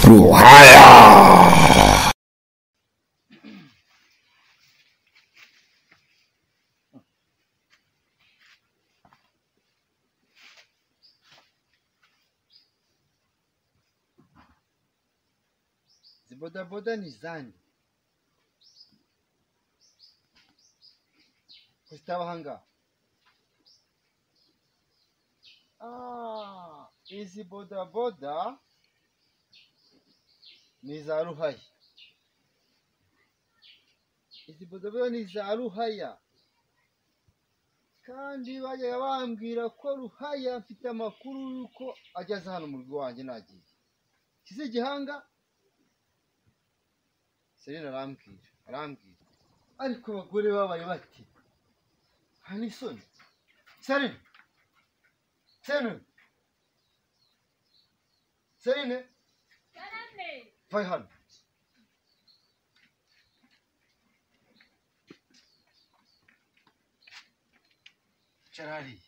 Ruhaya! Zibodaboda ni zani kuzitabahanga. Izi bodaboda ni za Ruhaya. Izi bodaboda ni za Ruhaya, kandi bajyaga bambwira ko Ruhaya mfite amakuru yuko ageze hano mu rugo wanjye nagiye. Kizi Gihanga Serena arambwira ariko abagore babaye bati hani soni. Serena vai hano. Charari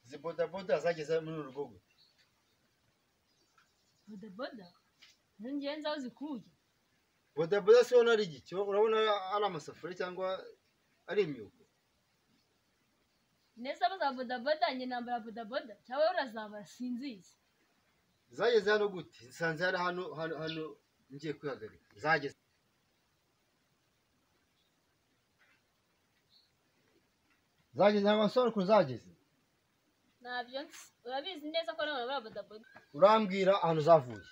zibodaboda zageze muri uru rugo. Bodaboda ngenzi aho zikuye. Bodaboda se ubona ari igiki? Urabona ari amasafuriya cyangwa ari imyuko? Neza baza bodaboda njye nambara bodaboda cyangwa urazambara sinzizi. Zageze hano gute? Nsanze hari hano ngiye kwihagarika. Zageze amasoro ko zageze. Nabyo urabizi neza ko nawe nambara bodaboda. Urambwira ahantu zavuye.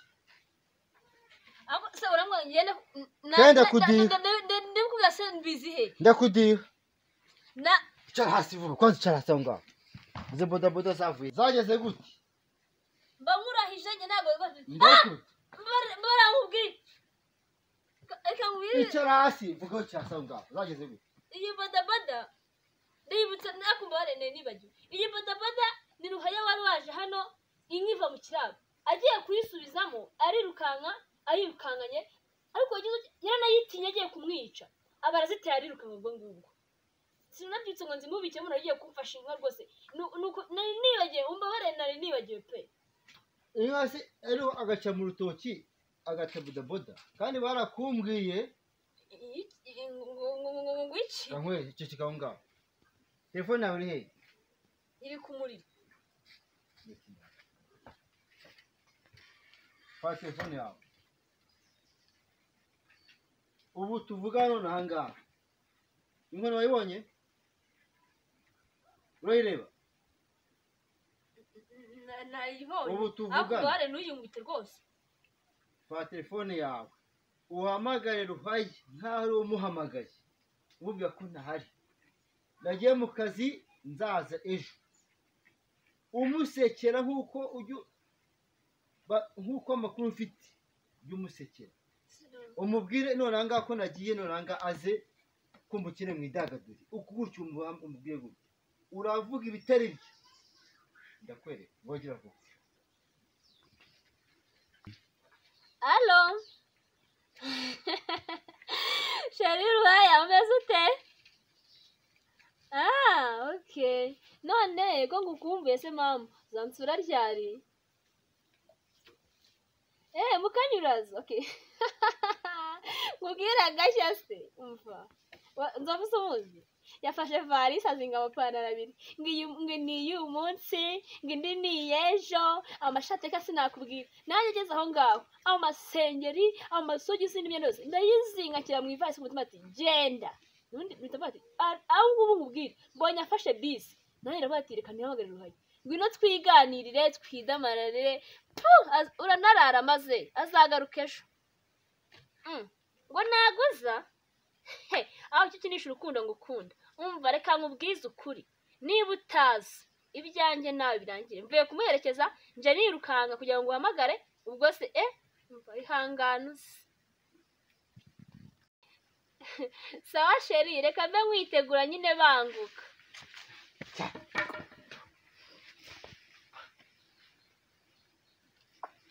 Ako se uramwe ngenda Kenda kudiha. ndikuga se mbizi he. Ndakudiha. Na Icara hasi vuba, kwanza icara hasi ngaho. Izi bodaboda zavuye. Zageze gute? bamurahije njye nago Ndakute. mbara nkubwire. Eka ngwire. Icara hasi vuga icara hasi ngaho. Zageze gute? Iyi bodaboda ndibutse nakumbare nibagiwe. Iyi bodaboda ni Ruhaya wari waje hano inkiva mu kirabo. Agiye kuyisubizamo arirukanka ayirukanganye ariko yaranayitinya agiye kumwica. Abarazitera arirukanka ubwo ngubwo. Sinabyutse ngo nzimubike mu nagiye kumfasha inka rwose. Nuko nari nibagiwe umbabare nari nibagiwe pe. Inka se ero agaca mu rutoki agaca bodaboda kandi barakumbwiye ngo iki? Kankwe icyo kikaho ngaho. Telefone yawe iri he? Iri ku muriro. Fata telefone yawe. Ubu tuvuga none aha ngaha. Inkono wayibonye? Urayireba? Nayibonye. Ubu tuvuga. Akubare n'uyumwite rwose. Fata telefone yawe. Uhamagare Ruhaya nkaho ari umuhamagaye. Ububwira ko ntahari. Nagiye mu kazi nzaza ejo. Umusekera nk'uko amakuru mfite y'umusekera. Umubwire none anga ko nagiye none anga aze kumbukire mu idagaduri. Ukugutyo umubwire gutyo. Uravuga ibitari byo. Ndakwereka ngogira vuba. Allo. Shari Ruhaya umeze ute? Okay. None ko ngukumbuye se mama, zansura ryari? Mukanyuraza. Okay. Mubwira gashya se umva. Nzavuze umuzi. Yafashe valise azinga amapantaro abiri. Ngi ni uyu munsi, ngindi ni ejo, amashati ka sinakubwira. Nanjye ngeze aho ngaho, amasengeri, amasogisi n'imyenda yose. Ndayizinga kira mu ivalise ku mutima ati genda. Nundi bitabati. Aho ngubu nkubwira, mbonye afashe bisi. Nanjye ndavuga reka nihamagare Ruhaya. Ngwino twiganirire, twidamarare. Uranarara maze azagaruka ejo. Ngo naguza aho kikinisha urukundo ngukunda. Umva reka nkubwize ukuri. Niba utazi ibyanjye nawe birangire. Mvuye kumuherekeza nje nirukanka kugira ngo uhamagare ubwo se umva ihanganuze. Sawa sheri reka mbe nkwitegura nyine banguka.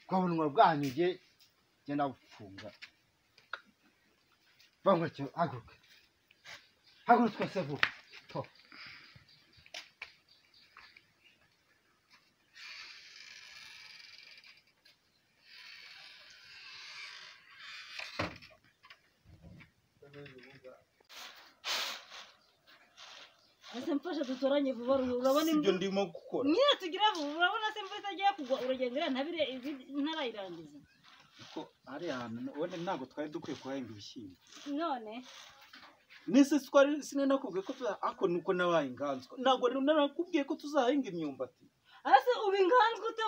Kwabunwa bwanyuge genda gufunga. Vamos cyo haguruka. Haguruka twese vuba. To. ese mfasha dutoranye vuba urabona ibyo ndimo gukora nyine tugira vuba urabona se imvura itagiye kugwa uragenda ntabire ntarayirangiza ko ari ahantu wenda ntabwo twari dukwiye kuhahinga ibishyimbo none nese twari sinakubwiye ko ako nuko nabaye inganzwa ntabwo narakubwiye ko tuzahinga imyumbati arase ubu inganzwa ute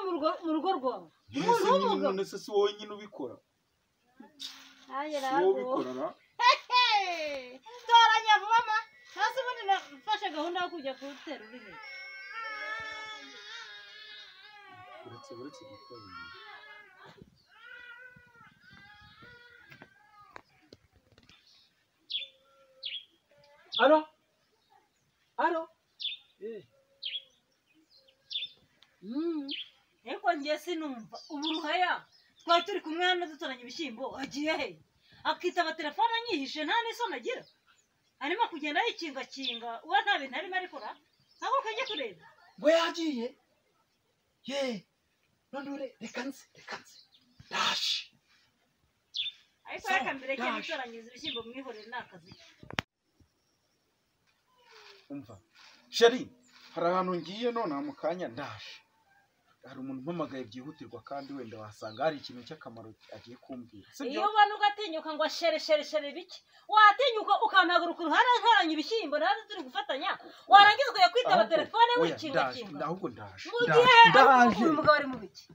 mu rugo rwawe nese si wowe nyine ubikora nanjye si wowe ubikora ra toranya vuba ma hasi ubundi nafashe gahunda yo kujya kuwutera uri he uretse gukora alo ariko njye sinumva ubu ruhaya twari turi kumwe hano dutoranya ibishyimbo agiye he akitaba telefone anyihishe nta n'isoni agira arimo kugenda yikingakinga uba nta bintu arimo arikora ntabwo kajya kureba ngo yagiye ye none reka nze ndaje ariko reka mbere ke gutoranyiza ibishyimbo mwihorere ni akazi umva sheri hari ahantu ngiye nonaha mu kanya ndaje hari umuntu umpamagaye byihutirwa kandi wenda wasanga hari ikintu cy'akamaro agiye kumbwira iyo ubona ugatinyuka ngo shere biki watinyuka ukanagaruka uruhare nkoranya ibishyimbo nawe turi gufatanya warangiza ukajya kwitaba telefone wikingakinga ahubwo ndaje uyu mugabo ari mu biki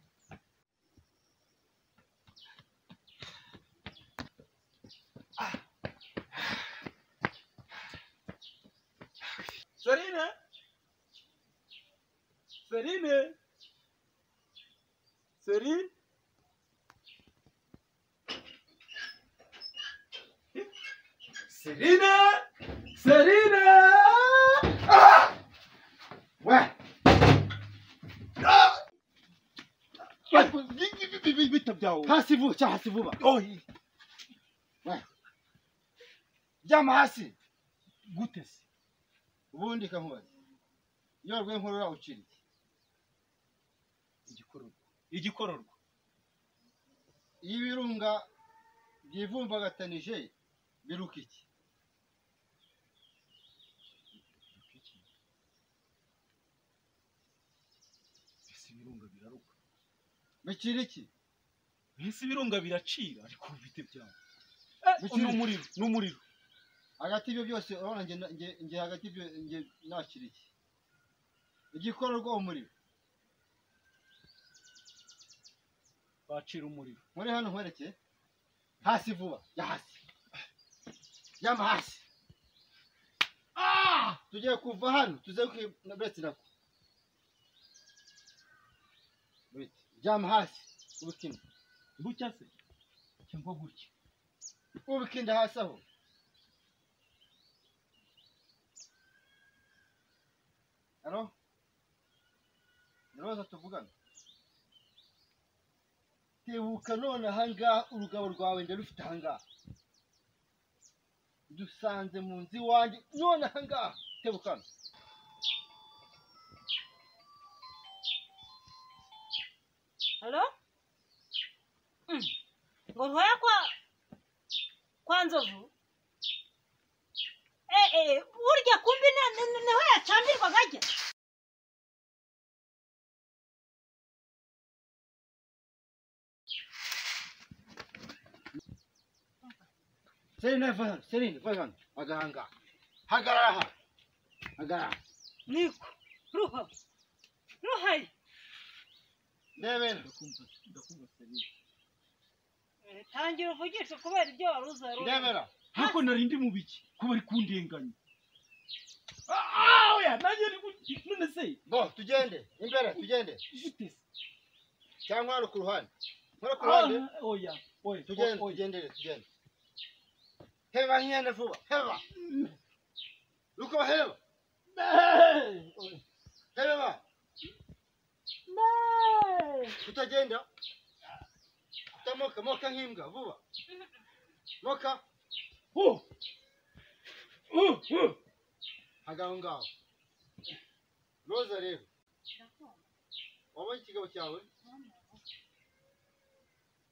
Serine hasi vuba jama hasi gute se ubundi kankubaza iyo rwe nkorora ukiri igikororwa ibirunga byivumbaгаtanije biruka iki ese ibirunga biraruka bikiri iki ese ibirunga biracira ariko bite byawe n'umuriro hagati ibyo byose urabona nge hagati ibyo nge nakiri iki igikororwa umuriro bacira umuriro muri hano nkwereke hasi vuba ya hasi yama hasi tugiye kuva hano tuze kwibetse nako jama hasi ubikinde gutya se cyangwa gutya ubikinde hasi aho alo niroza tuvugana tebuka none ahangaha urugabo rwawe ndarufite ahangaha dusanze mu nzu iwanjye none ahangaha tebukana halo ngo ruhaya kwa nzovu burya kumbi niho yacambirwaga ajya Serine vahan agahanga hagarara niko ruhaye ndebera ndakumva Serine tangira uvugisha kubera ibyo wari uzaro ndebera hako narindi mu biki ko bari kundenganya oya nanjye none se bo tugende imbere tugende gute cyangwa hano ku ruhande oya tugende heba nyene vuba heba luko heba tutagenda utamoka nk'imbwa vuba moka hagaho ngaho roza rero wabonye ikigabo cyawe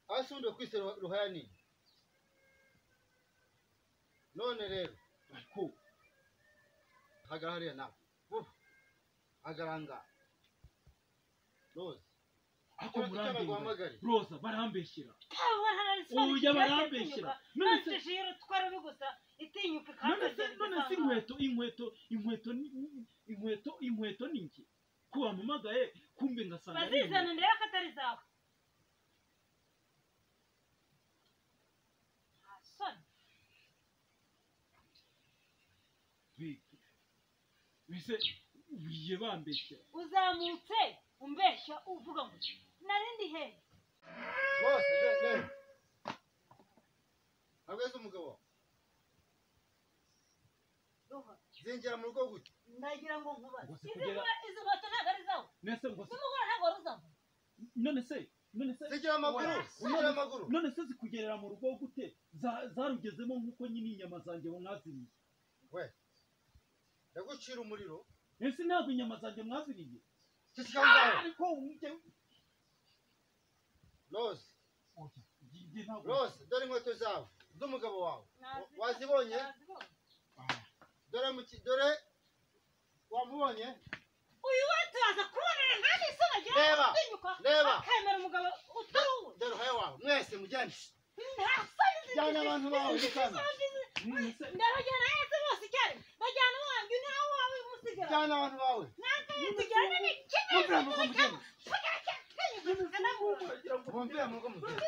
hasi undi kwise ruhaya nini none rero ariko hagarara hariya nawe vuba hagaranga Rose ako icyo baguhamagare Roza barambeshyira kawa hararisobanura oya barambeshyira none se jiro twarabe gusa itinyuka kandi none se inkweto ni iki ko wampamagaye kumbe ngasanga ari bazizana ndebe ko atari zawe asoni bise ubiye bambeshyira uzamutse umbeshya uvuga ngo narindi he Rose ageze umugabo roha zinjira mu rugo gute ndagira ngo nkuba Ngo se izi kugera- nkweto ntabwo ari zawe nese ngo se n'umugore ntabwo wari uzawe none se zinjira amaguru none se zikugerera mu rugo gute zarugezemo nk'uko nyine inyama zanjye mwaziriye we ndagucira umuriro ese ntabwo inyama zanjye mwaziriye kikazaho ariko ujye Rose njye ntabwo Rose dore inkweto zawe z'umugabo wawe wazibonye dore wamubonye uyu wese waza kubonera kandi isobagira Reba, reba. akemera umugabo utari uwe dore uhaye wawe mwese mujyane nta soni jyana abantu bawe mukana ndabajyana hese bose icyarimwe bajyana uwanjye nawe wawe umusigara jyana abantu bawe natwe tujyane ni kimwe mumvira mu rugo mugende tujyane mumvira mu rugo mugende